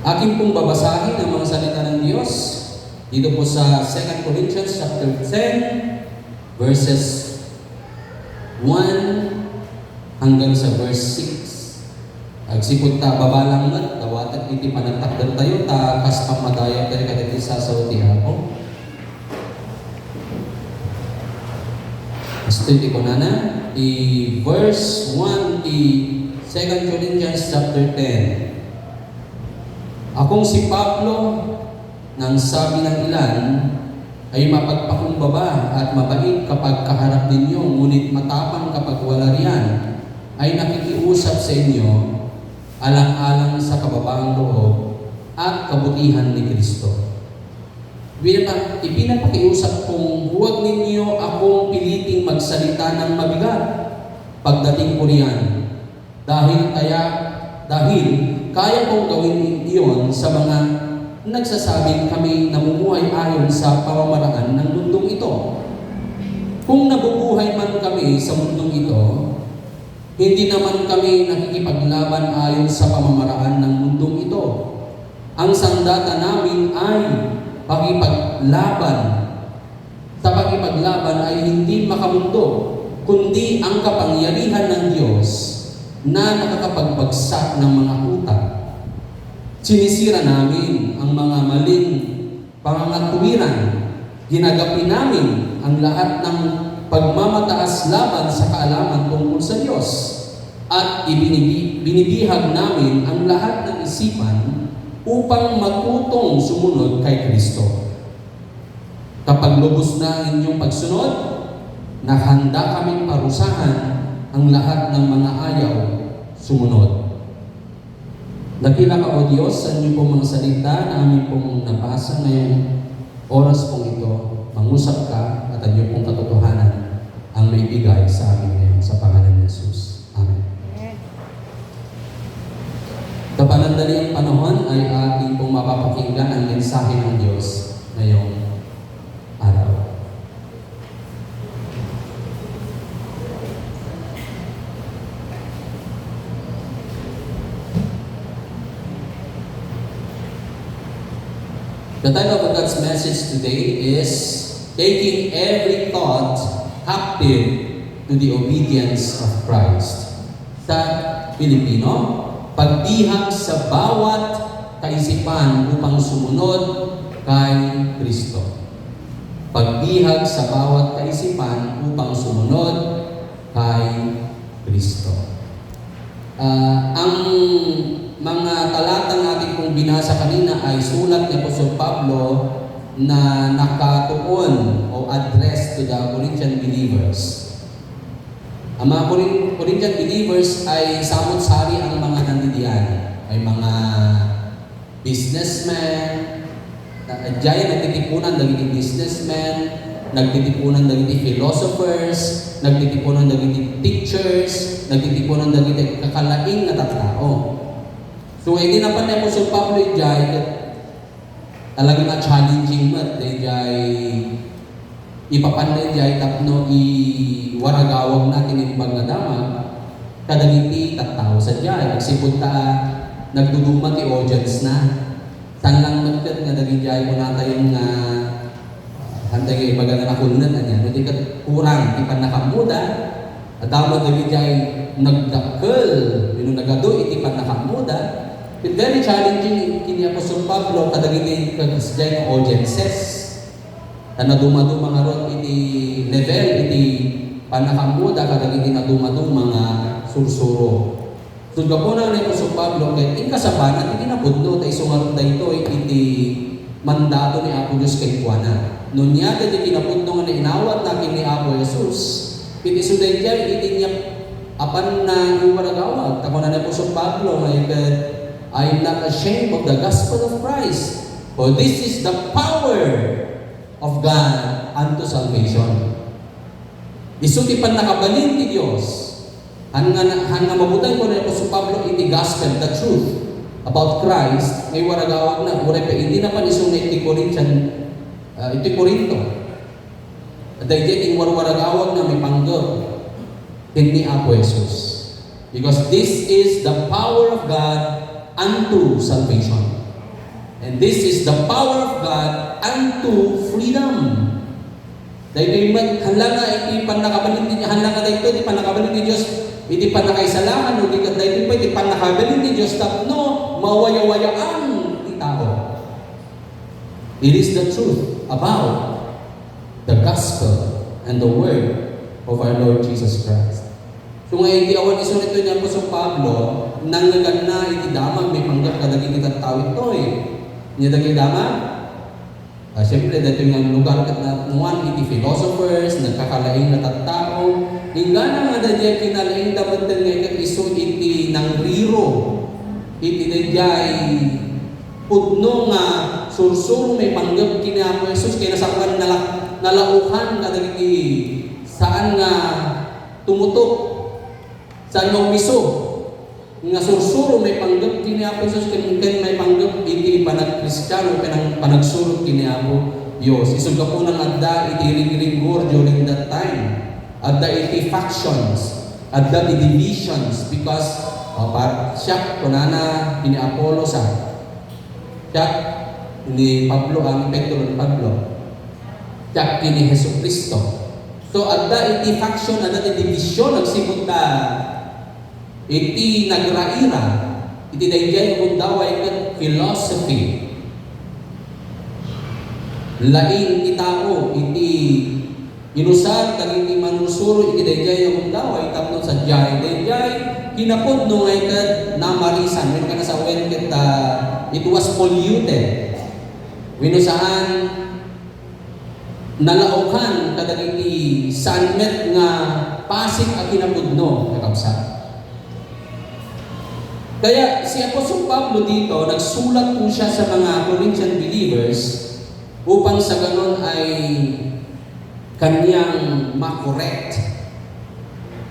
Akin pong babasahin ang mga salita ng Diyos dito po sa 2 Corinthians chapter 10 verses 1 hanggang sa verse 6. Agsipot ta babalang mat, tawatat iti panagtakdan tayo, ta kas pamadaya tayo kaditi sa sauti ako. Study ko na i verse 1 i 2 Corinthians chapter 10. Akong si Pablo, nang sabi ng ilan, ay mapagpakumbaba at mabait kapag kaharap ninyo, ngunit matapang kapag wala riyan, ay nakikiusap sa inyo, alang-alang sa kababaang loob at kabutihan ni Kristo. Ipinapakiusap kong huwag ninyo akong piliting magsalita ng mabigat pagdating ko riyan. Dahil kaya kong gawin iyon sa mga nagsasabing kami namumuhay ayon sa pamamaraan ng mundong ito. Kung nabubuhay man kami sa mundong ito, hindi naman kami nakikipaglaban ayon sa pamamaraan ng mundong ito. Ang sandata namin ay pakipaglaban. Sa pakipaglaban ay hindi makamundo, kundi ang kapangyarihan ng Diyos na nakakapagbagsak ng mga utang. Sinisira namin ang mga maling pangangatuwiran. Ginagapi namin ang lahat ng pagmamataas laban sa kaalaman tungkol sa Diyos. At binibihag namin ang lahat ng isipan upang matutong sumunod kay Kristo. Kapag lubos na ang inyong pagsunod, nakahanda kaming parusahan ang lahat ng mga ayaw sumunod. Dakila ka, O Diyos, sa inyo pong mga salita na amin pong nabasa ngayong oras pong ito, mangusap ka at ang iyong pong katotohanan ang maibigay sa amin ngayon sa pangalan ni Jesus. Amen. Kapanandaliang panahon ay ating pong mapapakinggan ang mensahe ng Diyos ngayong araw. The title of God's message today is Taking Every Thought Captive to the Obedience of Christ. Sa Pilipino, pagbihag sa bawat kaisipan upang sumunod kay Kristo. Pagbihag sa bawat kaisipan upang sumunod kay Kristo. Ang mga talatang natin kung binasa kanina ay sulat ni Apostol Pablo na nakatuon o address to the Corinthian believers. Ang mga Corinthian believers ay samot-sari ang mga nandidiyan. Ay mga businessmen, diyan nagtitipunan dagiti businessmen, nagtitipunan dagiti philosophers, nagtitipunan dagiti teachers, nagtitipunan dagiti kakalaing na tattao. So, hindi na pa na Apostol Pablo jay talagang na-challenging mat jay ipapanday jay tapno iwaragawag natin yung pagladama kadagiti tattao sa jay nagsipod ta nagduduma ti audience na san lang magkat nga dagi jay mo natayong nga hantay kayo baga na nakunan na niya hindi ka kurang ipan nakamuda at tawag dagi jay nagdakkel nagado iti pan nakamuda. It's very challenging kini Apostol Pablo kadagiti kagisjay ng audiences. Naduma-duma nga ron iti level iti panakamuda kadagiti naduma-duma nga sursuro. So gapuna ni Apostol Pablo kay inkasabanat iti napudno ta iso nga ron dayto iti mandato ni Apo Dios kay kuana. Nunya iti pinapudno nga inawat na kini Apo Jesus. Iti suday jay iti niya apan na iwaragawag takon na ni Apostol Pablo nga I am not ashamed of the gospel of Christ, for this is the power of God unto salvation. Isutipan nakabalin ti Diyos. Hanga mabutay ko na sa Pablo iti gospel, the truth about Christ, may waragawag na, uray pa, hindi naman isong na iti Corinto. At dahil iti waragawag na may panggap, hindi Apo Jesus. Because this is the power of God unto salvation. And this is the power of God unto freedom. Dahil halanga iti panakabalin ni halanga dahito iti panakabalin ni Dios iti panakaisalakan o dahil iti panakabalin ni Dios tapno mawaya-wayaan iti tao. It is the truth about the gospel and the word of our Lord Jesus Christ. So ngayon iti awan iso nito niya po sa Pablo nanggagan na iti damag may panggap kadaging itang tao ito Niya daging damag siyempre, dito yung lugar kat na nuwan, iti philosophers, nagkakalaing na tattao. Hingga na nga dadya kinalaing dapat din nga ikat iso iti nangriro. Iti dadya pudno nga sursuro may panggap kina po Jesus kaya nasakuan nalauhan kadagiti saan nga tumutok, saan nga umiso. Nga sursuro may panggap kini Apo Jesus ken may panggap iti panagkristiyano ken panagsurot kini Apo Dios. Isug ka po nang adda iti ring-ringgor during that time. Adda iti factions, adda iti divisions because siya kunana kini Apollo sa siya ni Pablo ang Pedro ni Pablo. Siya kini Jesucristo. So adda iti faction, adda iti division nagsibot ta iti nagraira, iti dayjay mundaway ket philosophy. Laing itao iti inusar dagiti manusuro iti dayjay mundaway tapno sa jay dayjay kinapod no ngay ket namarisan when kana sa wen ket it was polluted. Winusahan nalaokan kadagiti sanmet nga pasig a kinapudno kakabsat. Kaya si Apostol Pablo dito, nagsulat po siya sa mga Corinthian believers upang sa ganon ay kanyang makorekt.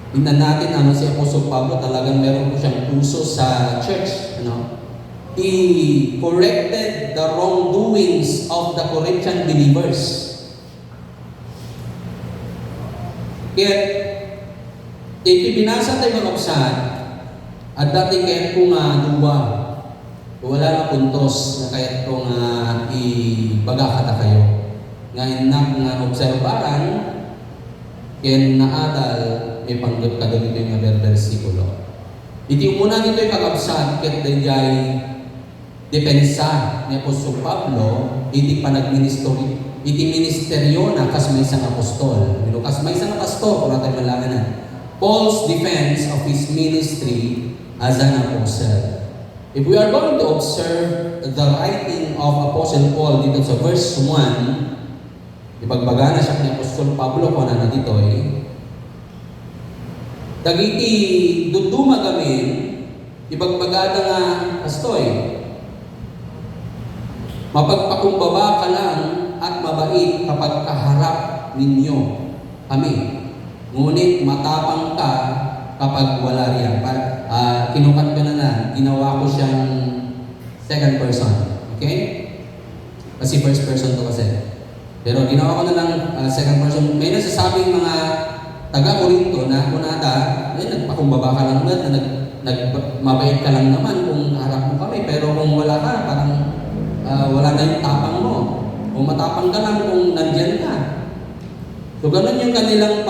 Tingnan natin si Apostol Pablo, talagang meron po siyang puso sa church. He corrected the wrongdoings of the Corinthian believers. Kaya, ipinasa tayo mag-upsan, at dati kaya't ko nga duwa, wala na puntos na kaya't ko nga ibagakata kayo. Ngayon nga obserbaran, kaya naadal, may panggap ka doon ito yung versikulo. Iti muna nito yung kakabsat, kaya't dayay depensa ni Apostol Pablo, iti panagministeri, iti ministeryo na kas may isang apostol. Kas may isang pastor, kung natin malanganan. Paul's defense of his ministry as an apostle. If we are going to observe the writing of Apostle Paul dito sa verse 1, ipagbaga na siya ni Apostol Pablo kung ano dito dagiti duduma gamin, ipagbaga nga kastoy, mapagpakumbaba ka lang at mabait kapag kaharap ninyo kami. Ngunit matapang ka kapag wala riyan. Kinukat ko na ginawa ko siyang second person. Okay? Kasi first person to kasi. Pero ginawa ko na lang second person. May nasasabing mga taga-Korinto na kunada, nagpakumbaba ka lang naman, mabait ka lang naman kung harap mo kami. Pero kung wala ka, parang wala na yung tapang mo. Kung matapang ka lang kung nandyan ka. So ganun yung kanilang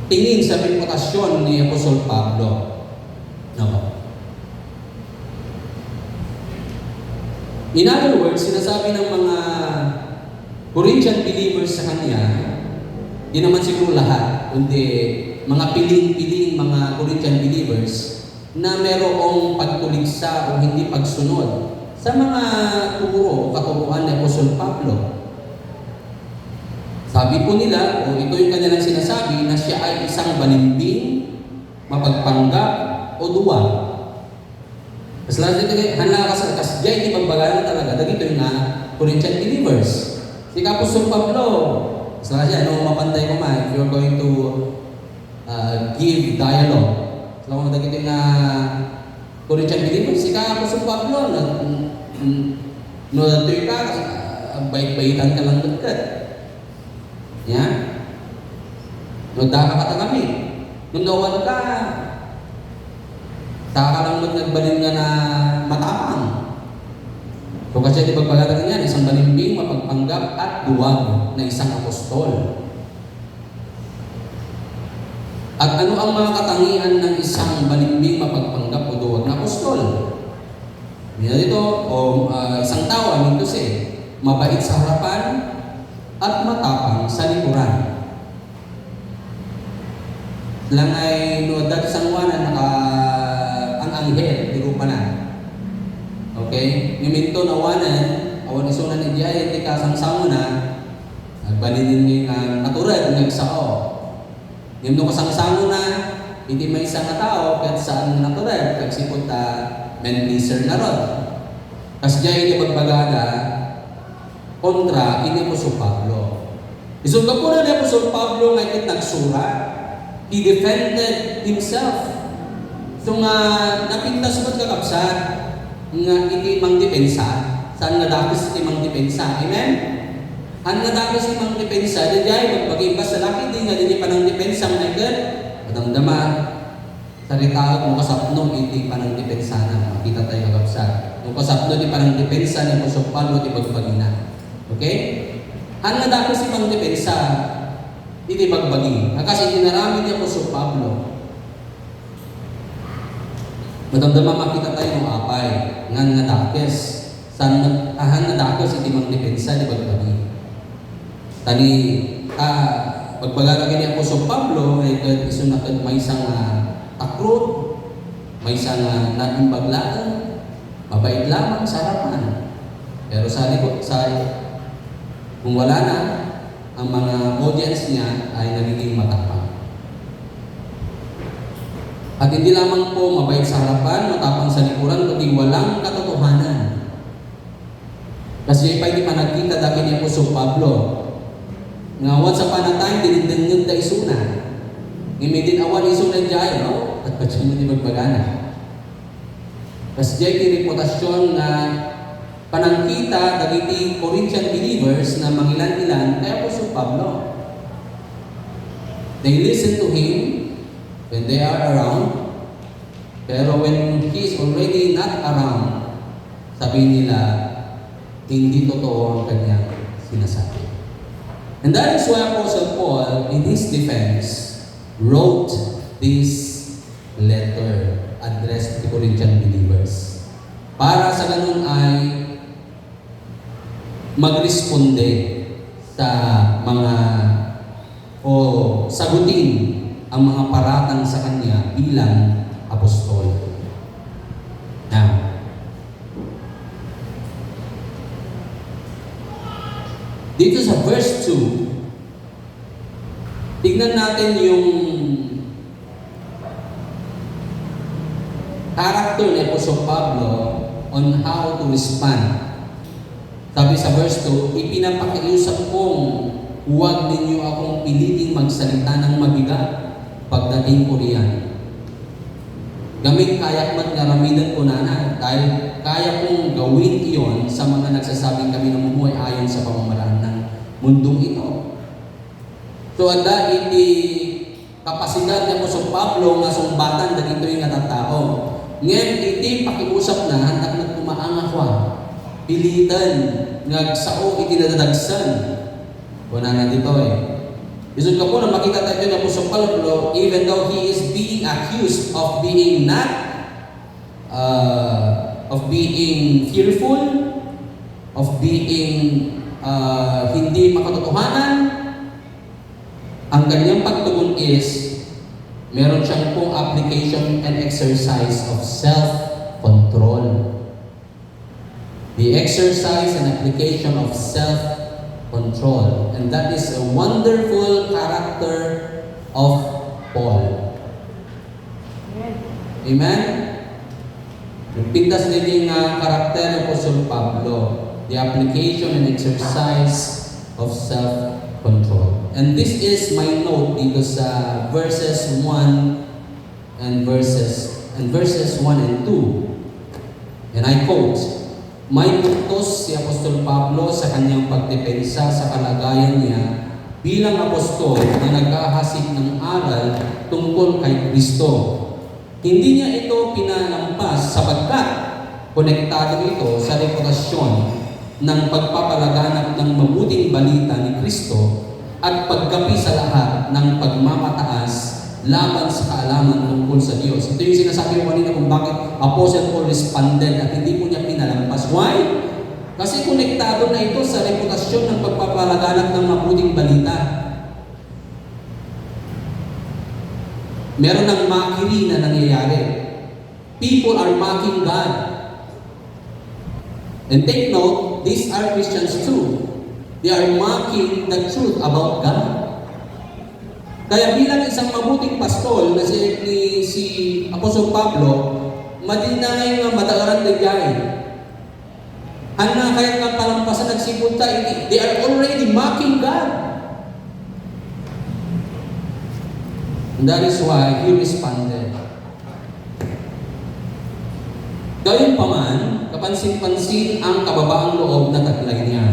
tingin sa reputasyon ni Apostol Pablo. In other words, sinasabi ng mga Corinthian believers sa kanya, di naman siguro lahat, kundi mga piling-piling mga Corinthian believers na merong pagtuligsa o hindi pagsunod sa mga turo o katuruan ni Apostol Pablo. Sabi po nila, o ito yung kanilang sinasabi, na siya ay isang balimbing, mapagpanggap, o duwa. Kasi lang dito, hanla ka sa kasjay, ipagbaga na talaga. Dagito yung Corinthian believers. Si Apostol Pablo, kasi lang siya, mapantay mo if you're going to give dialogue. So lang dagito yung Corinthian believers. Si Apostol Pablo, natuloy ka, bait-baitan ka lang dagkat. Nagdaka ka kami. Nung nawan ka, taka lang nagbalin nga na matapang. So kasi di pagpagatan niyan, isang balimbing, mapagpanggap at duwag na isang apostol. At ano ang mga katangian ng isang balimbing, mapagpanggap o duwag na apostol? Dito, isang tao, amin to say, mabait sa harapan at matapang sa likuran. Lang ay no dati sang wana ang anghel di ko pa na. Okay? Niminto na wanan, awan isunan ni Jaya ti kasang na balinin ni naturad ng sao. Nimno kasang na hindi may isang tao kahit saan naturad kagsipot men pleaser na rod. Kas Jaya di magbagada kontra ini Apostol Pablo. Isong po na ni Apostol Pablo ngayon nagsurat. He defended himself. So nga, napintas mo't kakapsat nga iti mang depensa. Saan nga dakis iti mang depensa? Amen? Han nga dakis iti mang depensa, dadya, magpag-imbas sa laki, di nga din panang depensa nga agad. Madamdama, saritaot mo kasapno iti panang depensa na. Makita tayo kakapsat. Yung kasapno iti panang depensa ni Apostol Pablo iti pagpagina. Okay? Han nga dakis iti mang depensa, hindi magbagi. Kasi tinarami niya po sa Pablo. Madamdama makita tayo ng apay. Ngan nga dakes. Saan nga dakes hindi mang depensa di magbagi. Tani, pagbagalagin niya po sa Pablo, ay isunakad may isang takrot, may isang natimbaglaan, mabait lamang sa harapan. Pero kung wala na, ang mga audience niya ay nagiging matapang. At hindi lamang po mabait sa harapan, matapang sa likuran, kundi walang katotohanan. Kasi pa hindi pa nagkita daki niya po sa Pablo. Nga once upon a time, dinindangin da isuna. Ngimidin awan isuna dyan, no? At ba't siya hindi magbagana? Kasi dyan yung reputasyon na panangkita dagiti Corinthian believers na mangilan-ilan kay Apostol Pablo. They listen to him when they are around, pero when he is already not around, sabi nila, hindi totoo ang kanyang sinasabi. And that is why Apostle Paul, in his defense, wrote this letter addressed to the Corinthian believers. Para sa ganun ay magresponde sa mga sagutin ang mga paratang sa kanya bilang apostol. Now, dito sa verse 2, tignan natin yung character ni Apostol Pablo on how to respond. Sabi sa verse 2, ipinapakiusap kong huwag ninyo akong piliting magsalita ng mabigat pagdating ko riyan. Gamit kayak mat naramidan ko na dahil kaya kong gawin iyon sa mga nagsasabing kami namumuhay ayon sa pamamaraan ng mundong ito. So anda iti kapasidad ni Apostol Pablo nga sumbatan dagito yung natatao. Ngayon iti pakiusap na hantak na tumaang ako. Pilitan ngagsao iti nadadagsan. Kuna na dito Isod ka po na makita tayo na Apostol Pablo, even though he is being accused of being not of being fearful, of being hindi makatotohanan, ang kanyang pagtugon is meron siyang pong application and exercise of self-control. The exercise and application of self-control. And that is a wonderful character of Paul. Amen? Pintas din yung karakter ng Apostol Pablo. The application and exercise of self-control. And this is my note dito sa verses 1 and verses 1 and 2. And I quote, may puntos si Apostol Pablo sa kanyang pagdepensa sa kalagayan niya bilang apostol na nagkahasik ng aral tungkol kay Kristo. Hindi niya ito konektado ito sa reputasyon ng pagpapalaganap ng mabuting balita ni Kristo at pagkapi sa lahat ng pagmamataas laban sa kaalaman tungkol sa Diyos. Ito yung sinasabi ko kanina kung bakit Apostle Paul responded at hindi po niya pinalampas. Why? Kasi konektado na ito sa reputasyon ng pagpapalaganap ng mabuting balita. Meron ng makiri na nangyayari. People are mocking God. And take note, these are Christians too. They are mocking the truth about God. Kaya bilang isang mabuting pastol na si Apostol Pablo, madinay nga madagaran na gay. Ano kaya nga palampasan nagsipunta, they are already mocking God. And that is why he responded. Gayunpaman, kapansin-pansin ang kababaang loob na taglay niya.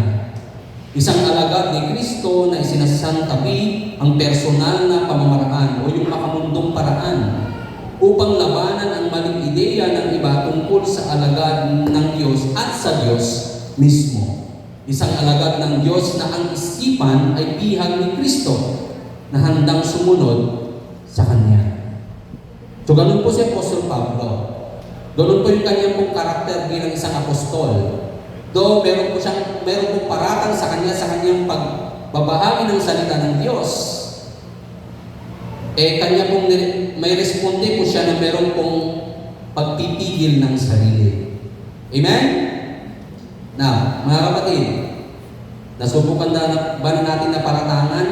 Isang alagad ni Kristo na isinasantabi ang personal na pamamaraan o yung makamundong paraan upang labanan ang maling ideya ng iba tungkol sa alagad ng Diyos at sa Diyos mismo. Isang alagad ng Diyos na ang isipan ay bihag ni Kristo na handang sumunod sa Kanya. So ganun po si Apostol Pablo. Ganun po yung kanyang pong karakter bilang isang apostol. Though meron pong paratang sa kanyang pagbabahagi ng salita ng Diyos, kanya pong may responde po siya na meron pong pagpipigil ng sarili. Amen? Now, mga kapatid, nasubukan ba na natin na paratangan?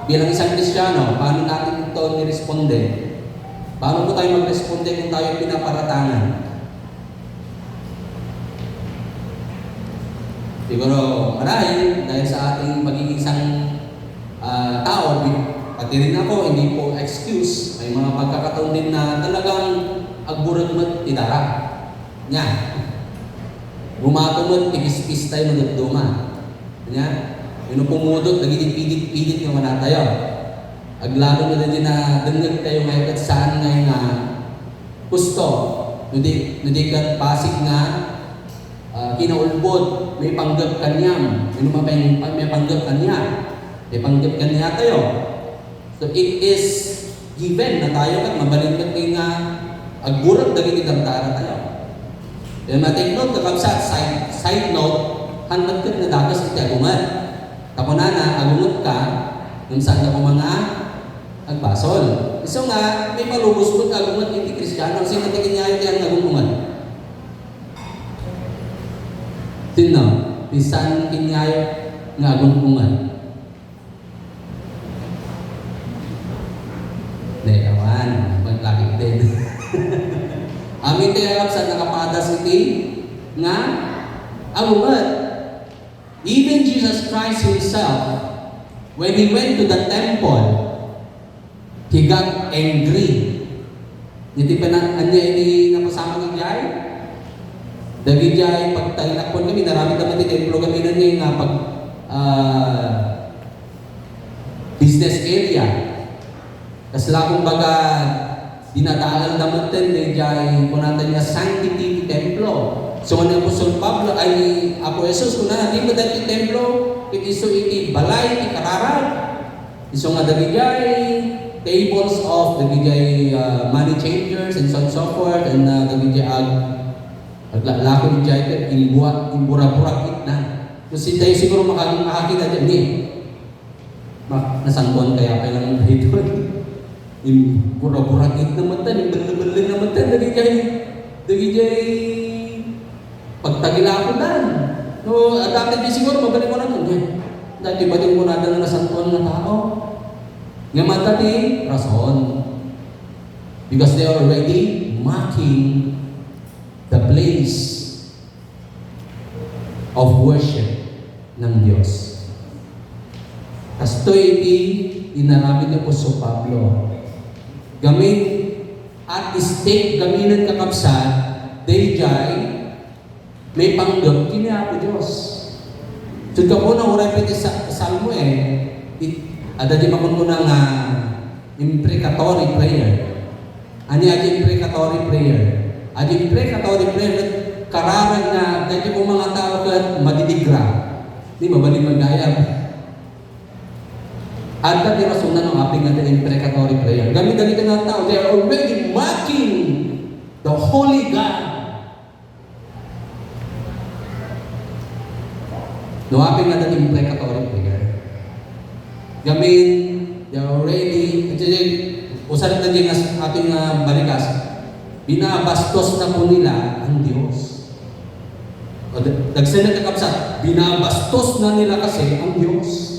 Bilang isang Kristiyano, paano natin ito niresponde? Paano po tayo magresponde kung tayo pinaparatangan? Siguro marahil dahil sa ating magiging isang tao, pati rin ako, hindi po excuse. May mga pagkakataon din na talagang agburad-mad itara. Nya. Bumatumod, tipis-pis tayo magduduma. Nya. Yun pumudot, nagiging pilit-pilit nga wala tayo. Aglalo na din na dengag tayo ngayon at saan ngayon nga gusto. Nudi ka pasig nga kinaulbod, may panggap kanyam. May panggap kanya. May panggap kanya tayo. So it is given na tayo at mabalingkat kayo nga agburag daging itantara tayo. Then matake note, kakabsat, side note, handag ka na dagas iti agungan. Tapunana, agungot ka, kung saan ka mga agbasol. So nga, may palubos po agungot iti Kristiyano. Sino tingin niya iti ang agungungan? Sino? Pisan kinyayo nga agungungan. Awan, maglaki din. Amin tayo sa nakapadas iti nga agungot. Even Jesus Christ Himself, when He went to the temple, He got angry. Hindi pa na, anya ini napasama ng Jai? Dagi Jai, pag tailakpon kami, naramit naman di templo kami na niya nga pag business area. Kasi lakong baga, dinadaalan naman din Jai, kunatan niya sanctity templo. So, ang Apostol Pablo ay ako Jesus, kung na di ba dati templo, itiso iti balay, iti kararag. Iso nga dagigay, tables of dagigay money changers and so on and so forth, and dagigay aglalako ni Jai, imbura-burakit na. Kasi tayo siguro makakita dyan, nasangkuhan kaya kailangan tayo doon. Imbura-burakit naman tan, imbala-bala naman tan, dagigay, pagtagila ko dan. No, at dati di siguro mabalik ko na doon. Dati ba din ko na na nasantuan na tao? Nga matati, rason. Because they are already mocking the place of worship ng Diyos. Kasto iti inarami ni Apostol Pablo. Gamit at stake gaminan kakapsat, dayjay, may panggap, kini ako Diyos. Sud ka po na uray pwede sa salmo ada di makon ko nga imprecatory prayer. Ani ati imprecatory prayer. At imprecatory prayer, kararan na dahil po mga tao ka madidigra. Di mabalik magayab. At dati rason na ng aping natin imprecatory prayer. Gamit-gamit ng tao, they are already mocking the Holy God. No aping natin imprecatory prayer. Gamin, they are already, usalit na din ating balikas, binabastos na po nila ang Diyos. Nagsalit na kapsat, binabastos na nila kasi ang Diyos.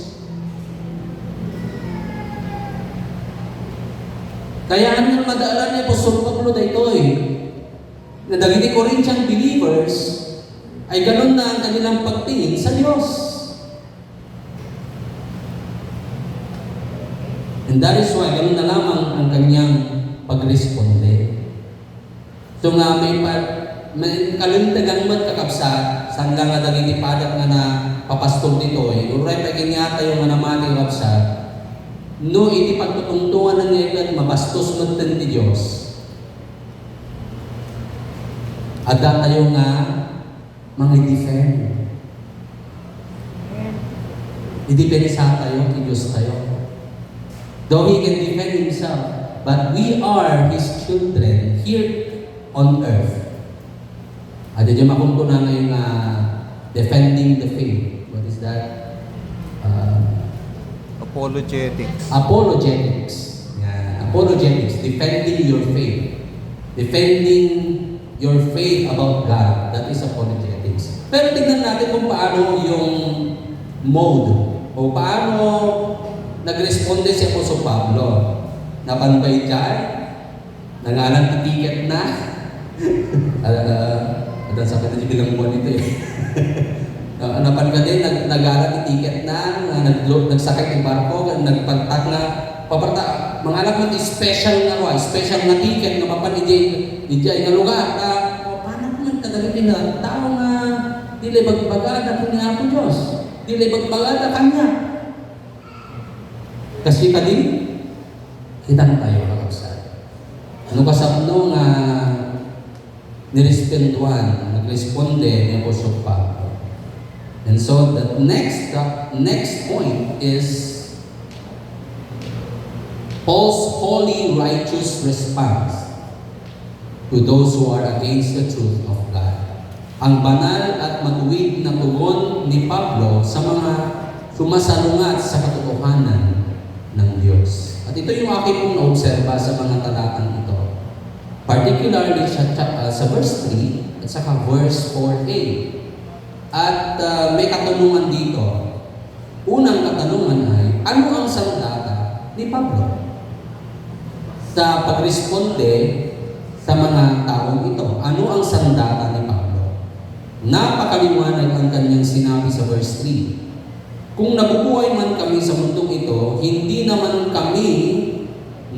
Kaya ang madaalan niya po, Pablo dito na dagiti Corinthian believers ay ganun na ang kanilang pagtingin sa Diyos. And that is why, ganun na lamang ang kanyang pagresponde. So nga may kalintagang kakapsat, saan lang nga dagiti padat nga na papastol dito uray pa kinyata yung nga namati kakapsat, no iti pagtutungtungan ng ngayon mabastos mo ti Diyos. At tayo nga mga defend. I-defend sa tayo, ti Diyos tayo. Though He can defend Himself, but we are His children here on earth. At dyan makunto na ngayon defending the faith. What is that? Apologetics. Apologetics. Yeah. Apologetics. Defending your faith. Defending your faith about God. That is apologetics. Pero tingnan natin kung paano yung mode o paano nagresponde si Apostol Pablo. Napanbay dyan, nangalang ticket na. Adan sa kanya bilang buwan ito napan ka din, nag-aral ticket na, nagsakay ng barko, nagpagtag na, paparta, mga alam mo, special na ticket na mapanijay na lugar. Paano ko man kadalipin na, tao nga, dili bagbagada po niya ako Diyos. Dili bagbagada kanya. Kasi kadi, kitang tayo kakapsat. Ano kasapno nga niresponduan, nagresponde ni Apostol Pablo. And so the next point is Paul's holy righteous response to those who are against the truth of God. Ang banal at matuwid na tugon ni Pablo sa mga sumasalungat sa katotohanan ng Diyos. At ito yung aking pong naobserba sa mga talatang ito. Particularly sa verse 3 at saka verse 4a. At may katanungan dito. Unang katanungan ay, ano ang sandata ni Pablo sa pagresponde sa mga taong ito? Ano ang sandata ni Pablo? Napakaliwanag ang kanyang sinabi sa verse 3. Kung nabubuhay man kami sa mundong ito, hindi naman kami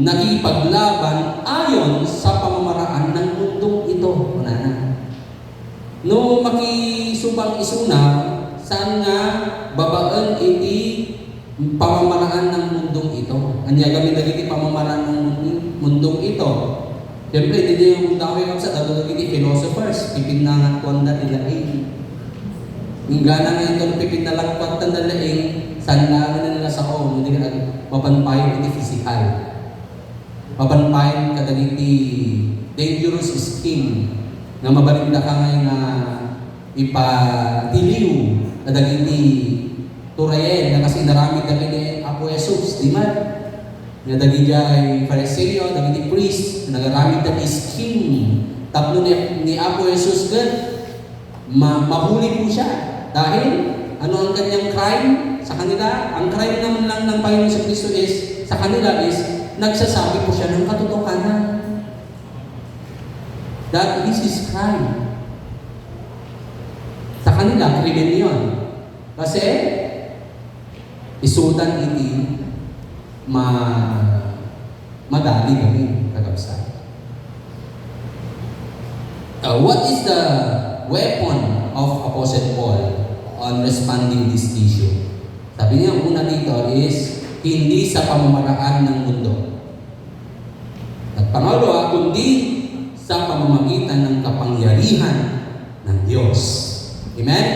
nakipaglaban ayon sa pamamaraan ng mundong ito. No makisubang isuna, saan nga babaan iti pamamaraan ng mundong ito. Anya kami naging pamamaraan ng mundong ito. Siyempre, hindi yung dami kami sa naging philosophers, pipinangan ko ang dalilaing. Yung gana nga ito, pipinalang ang dalilaing, saan na nila sa own, hindi ka mapanpayon iti physical. Mapanpayon ka iti dangerous scheme nga mabalinda ka ngayon na ipadiliw na dagiti turayen na kasi naramid dagiti Apo Jesus, di man? Nga dagiti ay Fariseo, dagiti priest, na nagaramid dagiti scheme. Tapno ni Apo Jesus gan, mahuli po siya. Dahil, ano ang kanyang crime sa kanila? Ang crime naman lang ng Panginoon sa Kristo is, sa kanila is, nagsasabi po siya ng katotohanan. That is his crime. Sa kanila, krimen yun. Kasi, isutan iti madali kami kagabsat. What is the weapon of Apostle Paul on responding this issue? Sabi niya, una dito is, hindi sa pamamaraan ng mundo. At pangalawa, kundi sa pamamagitan ng kapangyarihan ng Diyos. Amen?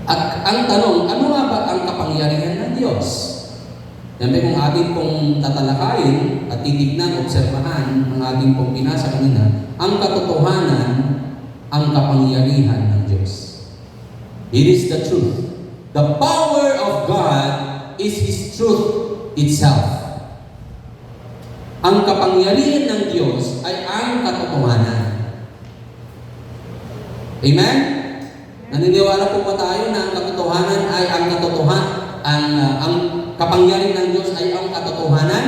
At ang tanong, ano nga ba ang kapangyarihan ng Diyos? Siyempre kung ating pong tatalakayin at titignan, obserbahan ang ating pong binasa kanina, ang katotohanan, ang kapangyarihan ng Diyos. It is the truth. The power of God is His truth itself. Ang kapangyarihan ng Diyos ay ang katotohanan. Amen? Naniniwala po ba tayo na ang katotohanan ay ang ang kapangyarihan ng Diyos ay ang katotohanan?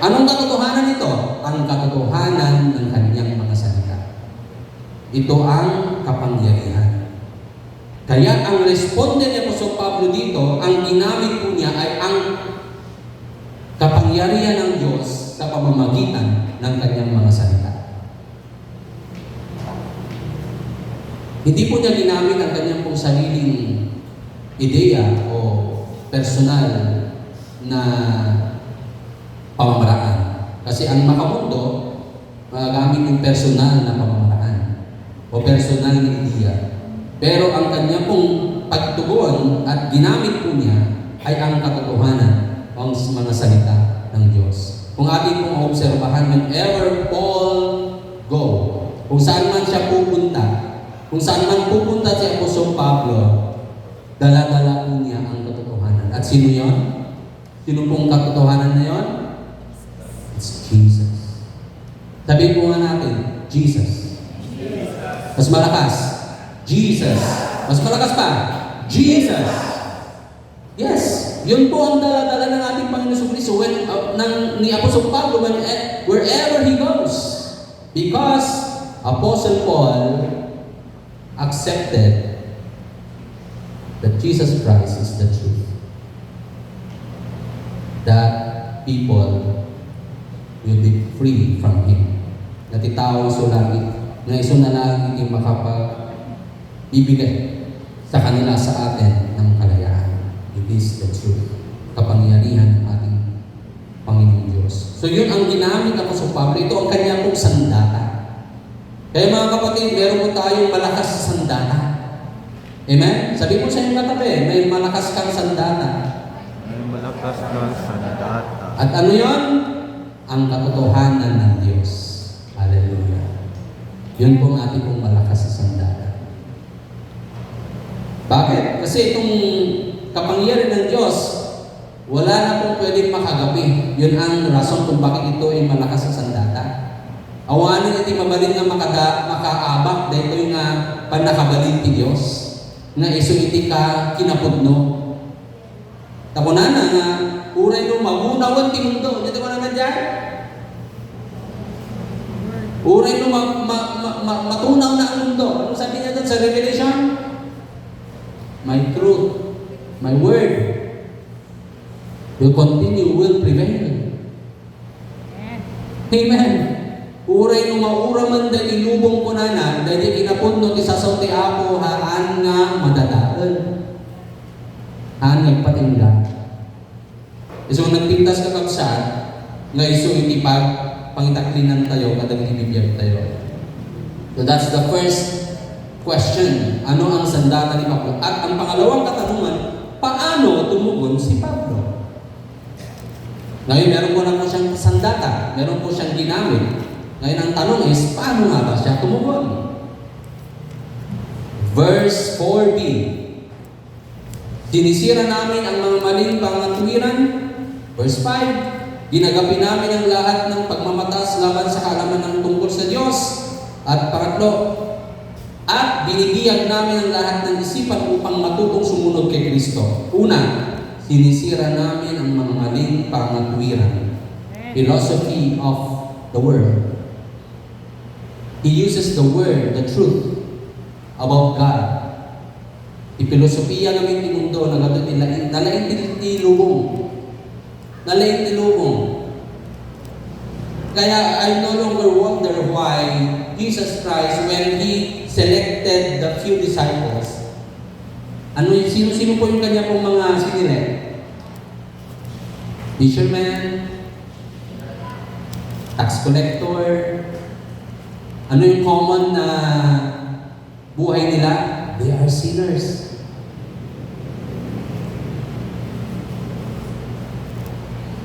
Anong katotohanan ito? Ang katotohanan ng Kanyang mga salita. Ito ang kapangyarihan. Kaya ang responde ni Apostol Pablo dito, ang ginamit po niya ay ang kapangyarihan ng Diyos sa pamamagitan ng Kanyang mga salita. Hindi po niya ginamit ang kanyang pong sariling ideya o personal na pamamaraan. Kasi ang makamundo, magagamit yung personal na pamamaraan o personal na ideya. Pero ang kanyang pong pagtugon at ginamit po niya ay ang katotohanan o ang mga salita ng Diyos. Kung ating pong obserbahan, whenever Paul go, kung saan man siya pupunta, kung saan man pupunta si Apostol Pablo, dala-dala po niya ang katotohanan. At sino yon? Sino pong katotohanan na yon? It's Jesus. Sabihin po nga natin, Jesus. Mas malakas. Jesus. Mas malakas pa. Jesus. Yes. Yun po ang dala-dala ng ating Panginoon Jesucristo ni Apostol Pablo wherever he goes. Because Apostle Paul accepted that Jesus Christ is the truth. That people will be free from Him. Natitawag sa langit, na iso na lang hindi makapag-ibigay sa kanila sa atin ng kalayaan. It is the truth. Kapangyarihan ng ating Panginoong Diyos. So yun ang ginamit ako sa Pablo. Ito ang kanya pong sandata. Kaya mga kapatid, meron po tayong malakas sa sandata. Amen? Sabi po sa inyong katabi, may malakas kang sandata. May malakas kang sandata. At ano yon? Ang katotohanan ng Diyos. Hallelujah. Yun po ang ating pong malakas sa sandata. Bakit? Kasi itong kapangyarihan ng Diyos, wala na pong pwedeng makagabi. Yun ang rason kung bakit ito ay malakas sa sandata. Awanin iti mabalin nga makaabak dahil ito yung panakabalin ti Diyos nga iso iti ka kinapudno. Takunan na nga uray no magunawan ti mundo. Dito ko naman dyan. Uray no matunaw na ang mundo. Ano sabi niya doon sa Revelation? My truth, my word will continue, will prevail. Amen. Uray no maura man dahil inubong ko na dahil inapundno ti sasaw ti Apo haan nga madadaan. Haan nagpatingga. So nagpintas ka kapsat, nga iso iti pangitaklinan tayo, kadag ibibiyag tayo. So that's the first question. Ano ang sandata ni Pablo? At ang pangalawang katanungan, paano tumugon si Pablo? Ngayon, meron po na po siyang sandata. Meron po siyang ginamit. Ngayon, ang tanong is, paano nga ba siya tumugon? Verse 4b. Sinisira namin ang mga maling pangatwiran. Verse 5. Ginagapi namin ang lahat ng pagmamatas laban sa kaalaman ng tungkol sa Diyos. At pangatlo, at binibiyag namin ang lahat ng isipan upang matutong sumunod kay Kristo. Una, sinisira namin ang mga maling pangatwiran. Philosophy of the world. He uses the word, the truth, about God. Ipilosopiya namin ti mundo, nalain ti lubong. Nalain ti lubong. Kaya I no longer wonder why Jesus Christ, when He selected the few disciples, sino po yung kanya pong mga sinilect? Fishermen, tax collector. Ano yung common na buhay nila? They are sinners.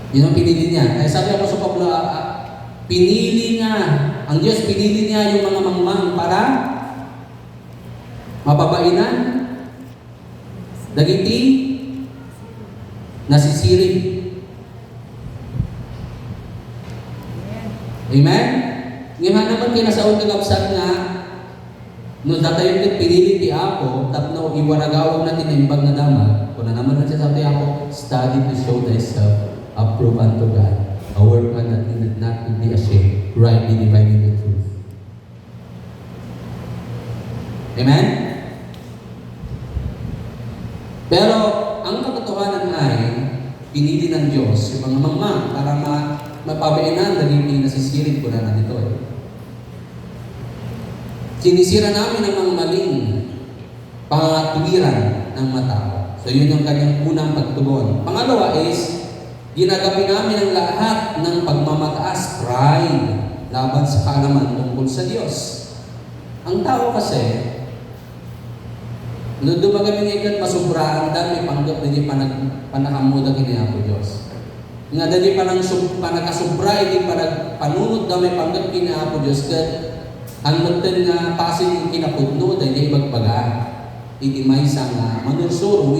Yun ang pinili niya. Kaya sabi ako sa Pablo, pinili niya, ang Diyos pinili niya yung mga mangmang para mapabainan, dagiti, nasisiri. Amen? Ngayon naman kinasaon kagabsat nga, no datayon ket pinili ti Apo, tapno iwaragawag natin ang imbag na damag, kung na naman siya sabi ako, study to show thyself approved unto God, a workman that needed not to be ashamed, rightly dividing the truth. Amen? Pero, ang katotohanan ay, pinili ng Diyos yung mga mangmang para mapabainan daging nasisirit ko na nandito eh. Sinisira namin ang mga maling pangatuwiran ng mata. So yun ang kanyang unang pagtugon. Pangalawa is, ginagabi namin ang lahat ng pagmamataas, pride, laban sa kaalaman tungkol sa Diyos. Ang tao kasi, nung dumagami ngayon masubraan dami panggap na di panakamuda kiniya po Diyos. Nga dali pa nang panakasubra, hindi pa nagpanunod dami panggap kiniya po Diyos. Kat ang nagtan nga pasin yung kinapudno, dahil ibagbaga, iti may isang manursuro,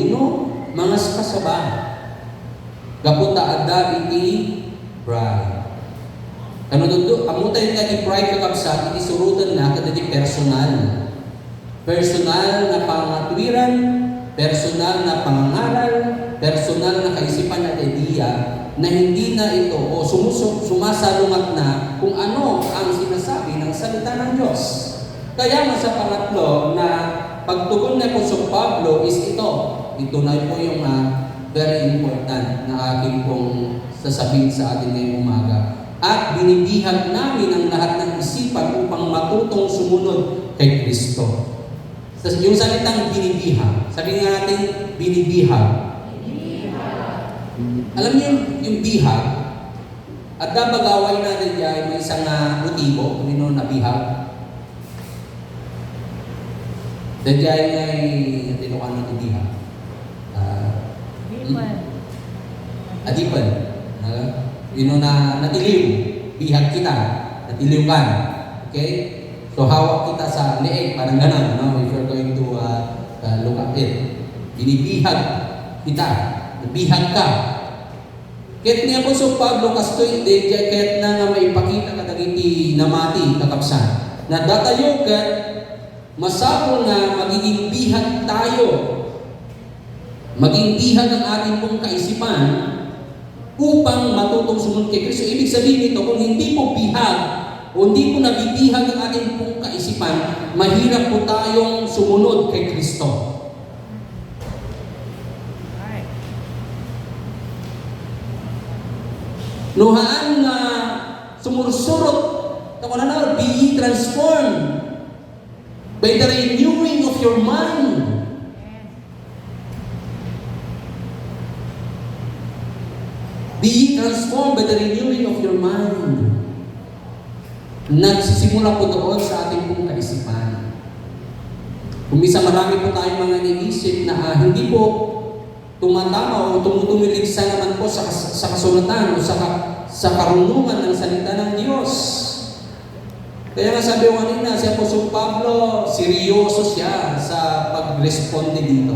mga kasaba. Kapunta ada iti pride. Ano doon? Amutay nga iti pride kakabsat, iti surutan na kada iti personal. Personal na pangatwiran, personal na pangangaral, personal na kaisipan at idea na hindi na ito o sumasalungat na kung ano ang sinasabi ng salita ng Diyos. Kaya nga sa pangatlo na pagtugon na po sa Pablo is ito. Ito na po yung very important na aking pong sasabihin sa atin ngayong umaga. At binibihag namin ang lahat ng isipan upang matutong sumunod kay Kristo. Yung salitang binibihag, sabi nga natin binibihag. Alam niyo yung bihag, at dabagaway natin diyan may isang motibo, kung ino na bihag. Diyan ay tinukan ng bihag. Adipan. Ino na natiliw, bihag kita, natiliw ka. Okay? So hawak kita sa leeg, parang ganun, no? If you're going to look at it. Binibihag kita, nabihag ka. Kahit niya po so Pablo kastoy, kahit na nga maipakita ka dagiti namati kakapsan. Na datayo kat masapol na magiging bihag tayo. Maging bihag ang ating pong kaisipan upang matutong sumunod kay Kristo. Ibig sabihin nito, kung hindi po bihag o hindi po nabibihag ang ating pong kaisipan, mahirap po tayong sumunod kay Kristo. Nuhaan na sumursurot, be ye transformed by the renewing of your mind. Be ye transformed by the renewing of your mind. Nagsisimula po doon sa ating pong kaisipan. Kung minsan marami po tayong mga iniisip na hindi po tumatama o tumutumiligsa naman po sa kasulatan o sa karunungan ng salita ng Diyos. Kaya nga sabi ko kanina, si Apostol Pablo, seryoso siya sa pag-responde dito.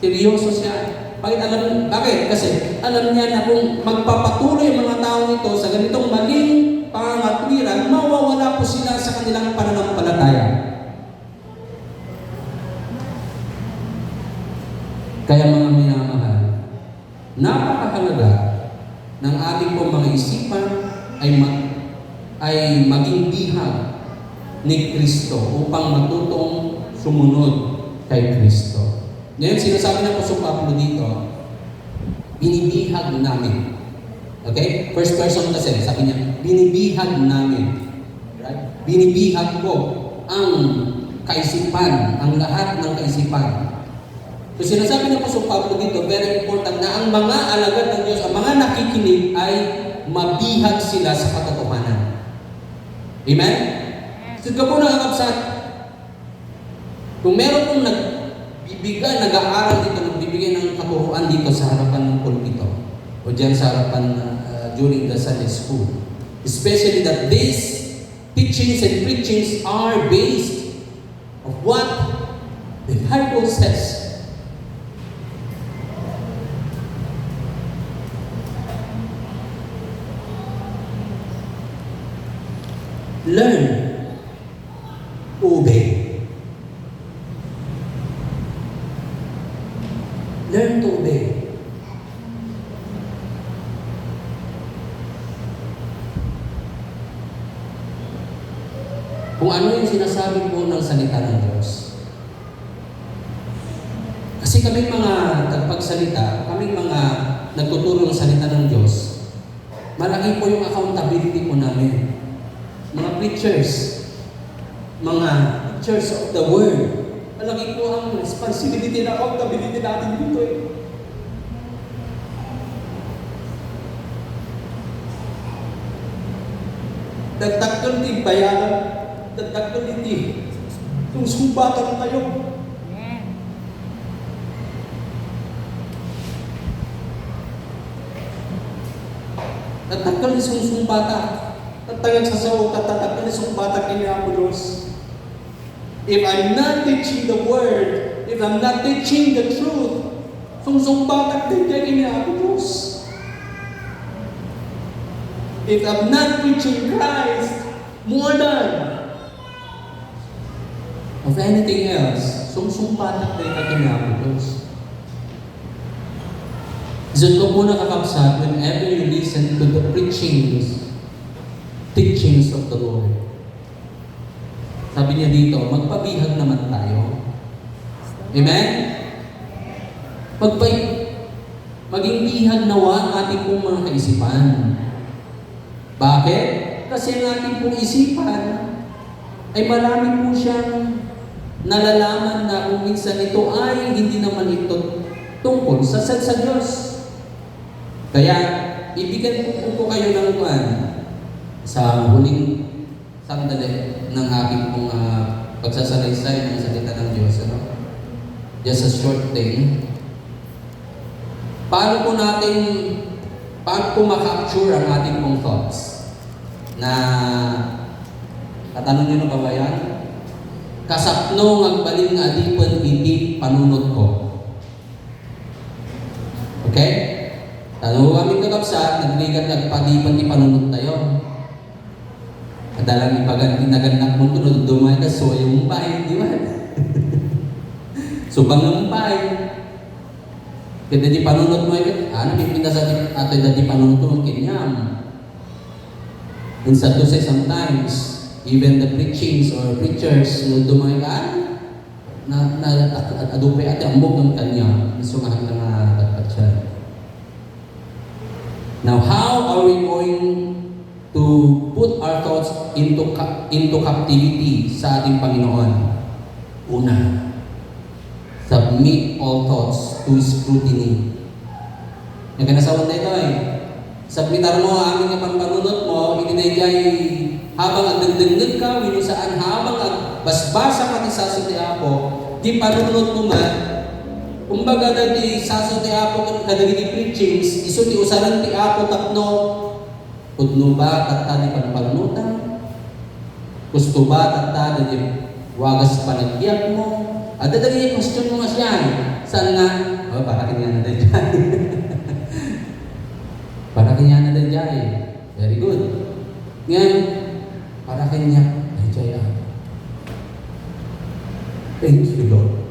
Seryoso siya. Bakit? Kasi alam niya na kung magpapatuloy ang mga tao ito sa ganitong maling pangangatwiran, mawawala po sila sa kanilang pananampalataya. Kaya mga minamahal, napakahalaga ng ating pong mga isipan ay maging bihag ni Kristo upang matutong sumunod kay Kristo. Ngayon, sinasabi na po sa Pablo dito, binibihag namin. Okay? First person kasi, sabi niya, binibihag namin. Right? Binibihag ko ang kaisipan, ang lahat ng kaisipan. So sinasabi na po sa Pablo dito, very important na ang mga alagad ng Diyos, ang mga nakikinig ay mabihag sila sa katotohanan. Amen? So ka po nakakabsat, kung meron pong nag-aaral dito, nagbibigay ng katuruan dito sa harapan ng pulpito, o dyan sa harapan during the Sunday school, especially that these teachings and preachings are based of what the Bible says. Learn to obey. Learn to obey. Kung ano yung sinasabi po ng salita ng Diyos. Kasi kaming mga tagapagsalita, kaming mga nagtuturo ng salita ng Diyos, malaki po yung accountability po namin. Mga preachers, mga teachers of the Word, malaki po ang responsibility na accountability natin dito eh. Dagdag ko din bayaran, dagdag ko din kung sumbatan tayo. Dagdag ko din sumbatan. Tatagag sa sawo, tatatag ka na sumbatan kanya mo, Diyos. If I'm not teaching the Word, if I'm not teaching the truth, sumbatan din kanya mo, Diyos. If I'm not preaching Christ more than of anything else, sumbatan din kanya mo, Diyos. Diyan ko muna kakabsat, whenever you listen to the teachings of the Lord. Sabi niya dito, magpabihag naman tayo. Amen? Maging bihag nawa ang ating pong mga kaisipan. Bakit? Kasi ang ating pong isipan ay marami po siyang nalalaman na kung minsan ito ay hindi naman ito tungkol sa Diyos. Kaya, ibigyan po kayo ng sa huling sandali ng aking pong pagsasalaysay ng salita ng Diyos. Just a short thing. Paano po ma-capture ang ating pong thoughts? Na, katanong nyo na ba ba yan? Kasapno ang baling adipon iti panunod ko. Okay? Tanong kami kakapsat, nagligan nagpadipan ti panunod tayo. Kadalang ipaganti naganak mo tunod, dumay ka so yung umpay, di ba? Subang ng umpay. Kaya di panunod mo, pipinda sa ato di panunod mo, kinyam. And sad to say, sometimes, even the preachings or preachers, dumay ka, adupay ate ambog ng kanya, sumahan ka na dapat siya. Now, how are we going to put our thoughts into captivity sa ating Panginoon? Una, submit all thoughts to scrutiny. Nagkanasawan na ito eh. Submitar mo ang aming panunod mo, itinayjay habang agdagdagdag ka, winusaan habang basbasa ka ni Saso ti Apo, di panunod mo man, kumbaga dati Saso ti Apo kadagiti preachings, iso ti usaran ti Apo tapno, udno ba tatta di panpanutan? Gusto ba tatta di wagas panagbiyak mo? Ada dali question mo nga siya. Saan nga? Oh, para kanya na dyan. Para kanya na dyan. Very good. Ngayon, para kanya dyan. Thank you, Lord.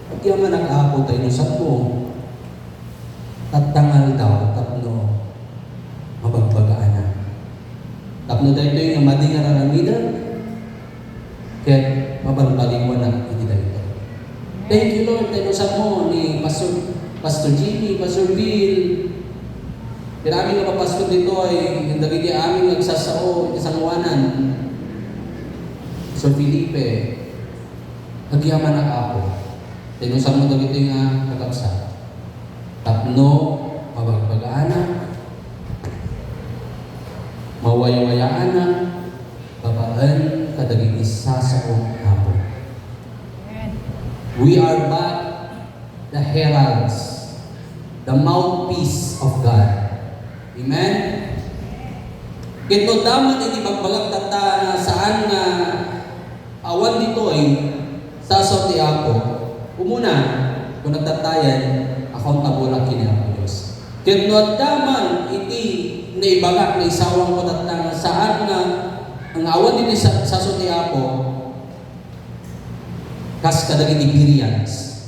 At yaman nag-apo tayo sa po. Tatangal daw, tapno, mabagbagaan na. Tapno tayo ito yung mading araramida, kaya mabalbaliwan na hindi tayo. Thank you, Lord, tayo sa mo ni Pastor Jimmy, Pastor Bill. Kaya aming napapasok dito ay yung dagiti aming nagsasao, isang wanan. Pastor Felipe, nagyaman na ako. Tayo sa mo dagiti nga kakapsa. Tapno, mabagbagaan na. anak, babaan, kadaging isa sa kong hapon. We are but the heralds, the mouthpiece of God. Amen? Kito daman iti magbalag tata na saan nga awan dito ay sasaw ti ako. Umuna, kung nagtatayan, accountable ang kini ako Diyos. Kito daman iti naibagak na isawang ko tata na saan nga ang awan dito sasaw ti ako kas kadagiti Bereans.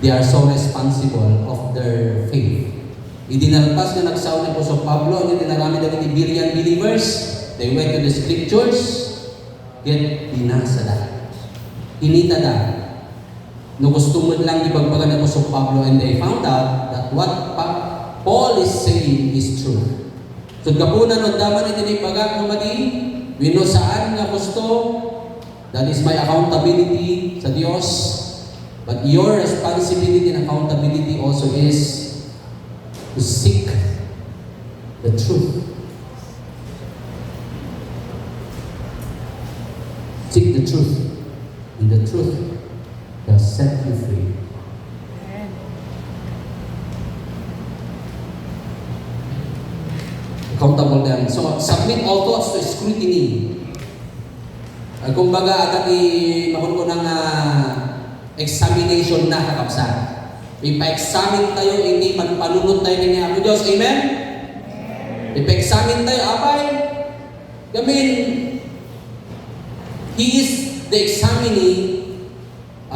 They are so responsible of their faith. Idinalpas na nagsaw ni Apostol Pablo, ang dinarami ng Berean believers. They went to the scriptures, yet binasa da. Hinita da. No gusto mo lang ibagbagan ni Apostol Pablo, and they found out that what Paul is saying is true. So kapunan no daman itinibagak ng madi, we know saan nga gusto, that is my accountability sa Diyos. But your responsibility and accountability also is to seek the truth. Seek the truth. And the truth will set you free. Accountable din. So, submit all thoughts to scrutiny. Kumbaga, agad mahon ko ng examination na kakapsan. Ipa-examine tayo, hindi panunod tayo ni Apo Diyos. Amen? Ipa-examine tayo, abay. Gamin, He is the examining,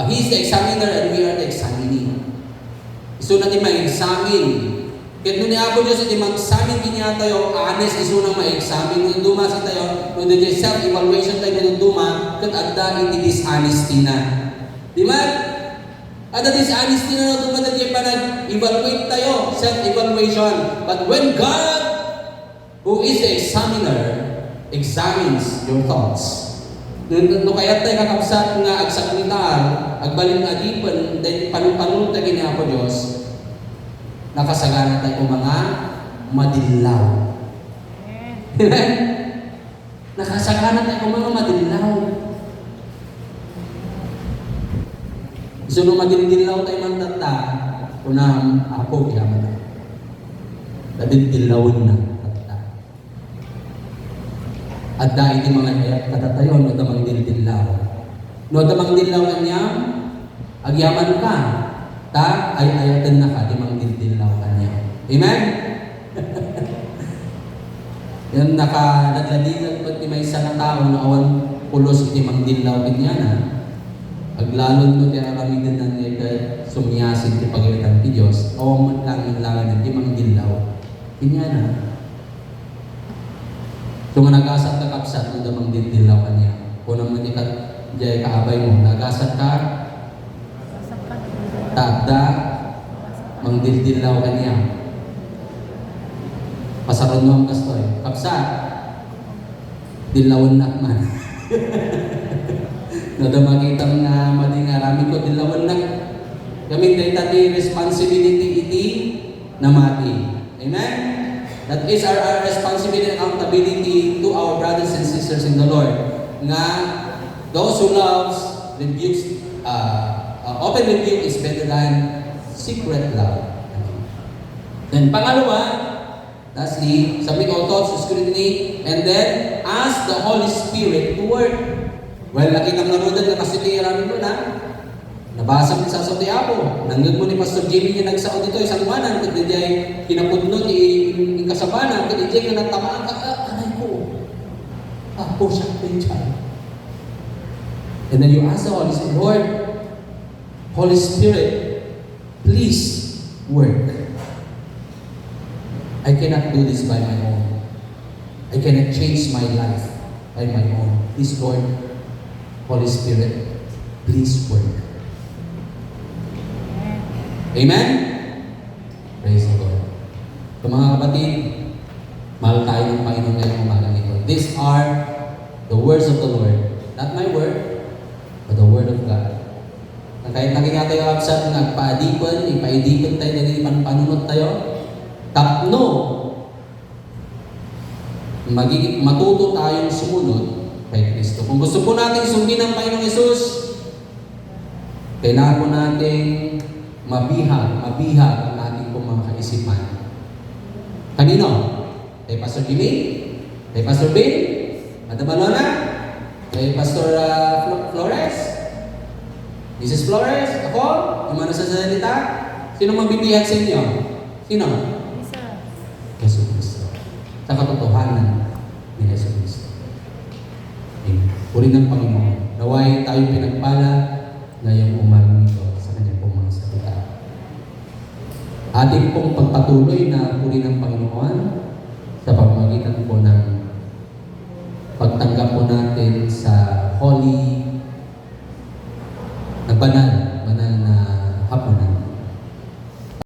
He is the examiner and we are the examining. Gusto natin ma-examine. Kaya ni Apo Diyos, hindi mag-examine niya tayo, honest, gusto nang ma-examine. Nung dumasi tayo, nung self-evaluation tayo nung duma, kat agda, hindi dishonesty na. Di ba? Ada dishonesty na natin madali pa nag-evaluate tayo, self-evaluation. But when God, who is the examiner, examines your thoughts, no kaya tayo kakapsat nga agsaklitar, agbalin nga dipan, dahil panunod tayo ni Apo Diyos, nakasagana tayo mga madilaw. Amen? Nakasagana tayo mga madilaw. So, nung madindilaw tayo man tata, kunang ako, yaman na. Nadindilawin na tata. At dahil yung mga katatayon, no damang dindilaw. No damang dindilaw kanya, agyaman ka, ta, ay ayatan na ka, dimang dindilaw kanya. Amen? Yan, nagladinag ko may isa na tao na awan pulos iti mang dinlaw kanya na. Aglalon mo tayo aramidan ng sumyasin ti pagalitan ti Diyos, o man lang yung langan ng mang dilaw. Kanya na. So nga nagasat ka kapsat, no damang dilaw kanya. Kung naman di ka, jay kaabay mo, nagasat ka, tabda, mang dilaw kanya. Pasaron mo ang kastoy. Kapsat, dilawan na man. Nada makita nga mading arami ko dilawan na. Kami dahil responsibility iti na mati. Amen? That is our responsibility and accountability to our brothers and sisters in the Lord. Nga, those who loves rebukes, open rebuke is better than secret love. Then pangalawa, lastly, submit all thoughts to scrutiny, and then ask the Holy Spirit to work. Well, nakita ng narudan na kasitiramin ko na, nabasa mo sa Saudi Apo. Nanggag mo ni Pastor Jimmy niya nagsaon dito, isang manan, kung hindi ay kinapudno ni kasabanan, kung hindi nga natamaan ka, anay ko. Po siya, and then you ask the Holy Spirit, Lord, Holy Spirit, please work. I cannot do this by my own. I cannot change my life by my own. Please, Lord, Holy Spirit, please work. Amen? Praise the Lord. So mga kapatid, mahal tayo ng Panginoon ngayong umaga nito. These are the words of the Lord. Not my word, but the word of God. Na kahit nakikita tayo kapsat, nagpaadipan, ipaidipan tayo, naging panunod tayo, tapno, matuto tayong sumunod kay Kristo. Kung gusto po natin sundin ang Panginoong Yesus, kailangan po natin mabihag ang ating pong mga kaisipan. Kanino? Kay Pastor Jimmy? Kay Pastor Bill? Madam Alona? Kay Pastor Flores? Mrs. Flores? Ako? Yung mga nasasalita? Sino mabibihag sa inyo? Sino? Yesus Kristo. Sa katotohanan ni Yesus Kristo. Amen. Puri ng Panginoon. Naway tayo pinagpala ngayong umagang ito sa kanyang pong mga salita. Ating pong pagpatuloy na puri ng Panginoon sa pamamagitan po ng pagtanggap po natin sa holy na banal